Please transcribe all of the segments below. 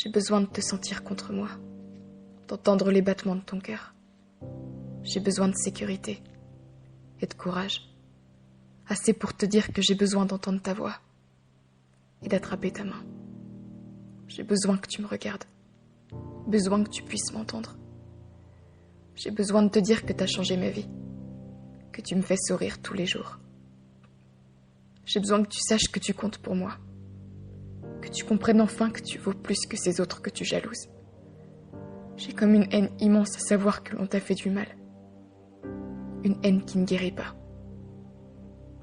J'ai besoin de te sentir contre moi, d'entendre les battements de ton cœur. J'ai besoin de sécurité et de courage. Assez pour te dire que j'ai besoin d'entendre ta voix et d'attraper ta main. J'ai besoin que tu me regardes, besoin que tu puisses m'entendre. J'ai besoin de te dire que t'as changé ma vie, que tu me fais sourire tous les jours. J'ai besoin que tu saches que tu comptes pour moi, que tu comprennes enfin que tu vaux plus que ces autres que tu jalouses. J'ai comme une haine immense à savoir que l'on t'a fait du mal. Une haine qui ne guérit pas.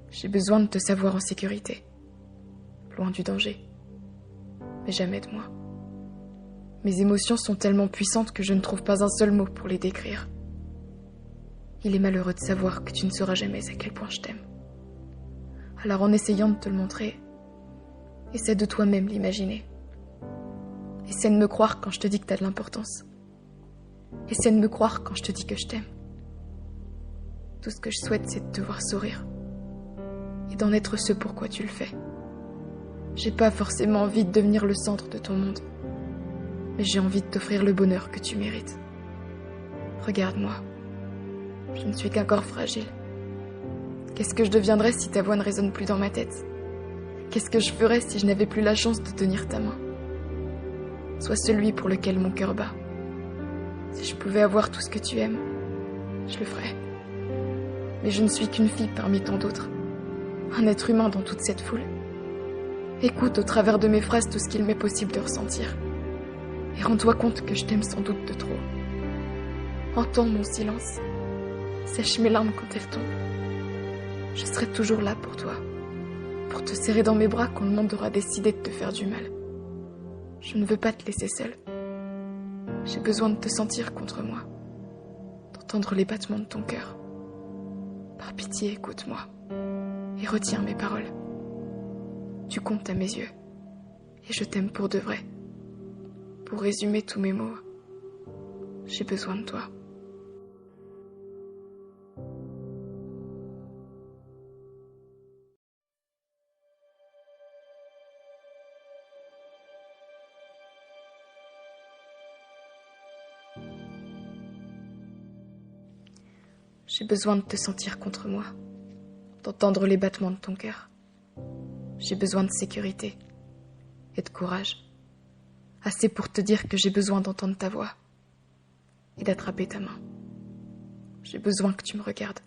J'ai besoin de te savoir en sécurité, loin du danger, mais jamais de moi. Mes émotions sont tellement puissantes que je ne trouve pas un seul mot pour les décrire. Il est malheureux de savoir que tu ne sauras jamais à quel point je t'aime. Alors en essayant de te le montrer, essaie de toi-même l'imaginer. Essaie de me croire quand je te dis que t'as de l'importance. Essaie de me croire quand je te dis que je t'aime. Tout ce que je souhaite, c'est de te voir sourire et d'en être ce pourquoi tu le fais. J'ai pas forcément envie de devenir le centre de ton monde, mais j'ai envie de t'offrir le bonheur que tu mérites. Regarde-moi, je ne suis qu'un corps fragile. Qu'est-ce que je deviendrais si ta voix ne résonne plus dans ma tête? Qu'est-ce que je ferais si je n'avais plus la chance de tenir ta main? Sois celui pour lequel mon cœur bat. Si je pouvais avoir tout ce que tu aimes, je le ferais. Mais je ne suis qu'une fille parmi tant d'autres, un être humain dans toute cette foule. Écoute au travers de mes phrases tout ce qu'il m'est possible de ressentir. Et rends-toi compte que je t'aime sans doute de trop. Entends mon silence, sèche mes larmes quand elles tombent. Je serai toujours là pour toi, pour te serrer dans mes bras quand le monde aura décidé de te faire du mal. Je ne veux pas te laisser seule. J'ai besoin de te sentir contre moi, d'entendre les battements de ton cœur. Par pitié, écoute-moi et retiens mes paroles. Tu comptes à mes yeux et je t'aime pour de vrai. Pour résumer tous mes mots, j'ai besoin de toi. J'ai besoin de te sentir contre moi, d'entendre les battements de ton cœur. J'ai besoin de sécurité et de courage. Assez pour te dire que j'ai besoin d'entendre ta voix et d'attraper ta main. J'ai besoin que tu me regardes,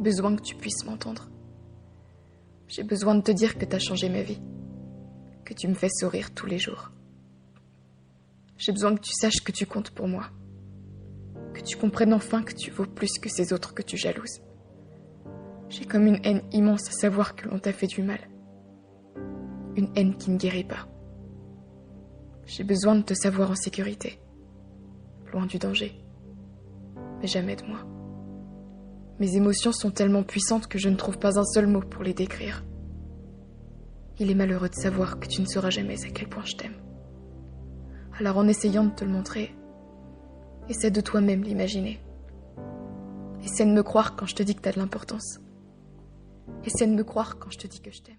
besoin que tu puisses m'entendre. J'ai besoin de te dire que t'as changé ma vie, que tu me fais sourire tous les jours. J'ai besoin que tu saches que tu comptes pour moi, que tu comprennes enfin que tu vaux plus que ces autres que tu jalouses. J'ai comme une haine immense à savoir que l'on t'a fait du mal. Une haine qui ne guérit pas. J'ai besoin de te savoir en sécurité, loin du danger, mais jamais de moi. Mes émotions sont tellement puissantes que je ne trouve pas un seul mot pour les décrire. Il est malheureux de savoir que tu ne sauras jamais à quel point je t'aime. Alors en essayant de te le montrer, essaie de toi-même l'imaginer. Essaie de me croire quand je te dis que t'as de l'importance. Essaie de me croire quand je te dis que je t'aime.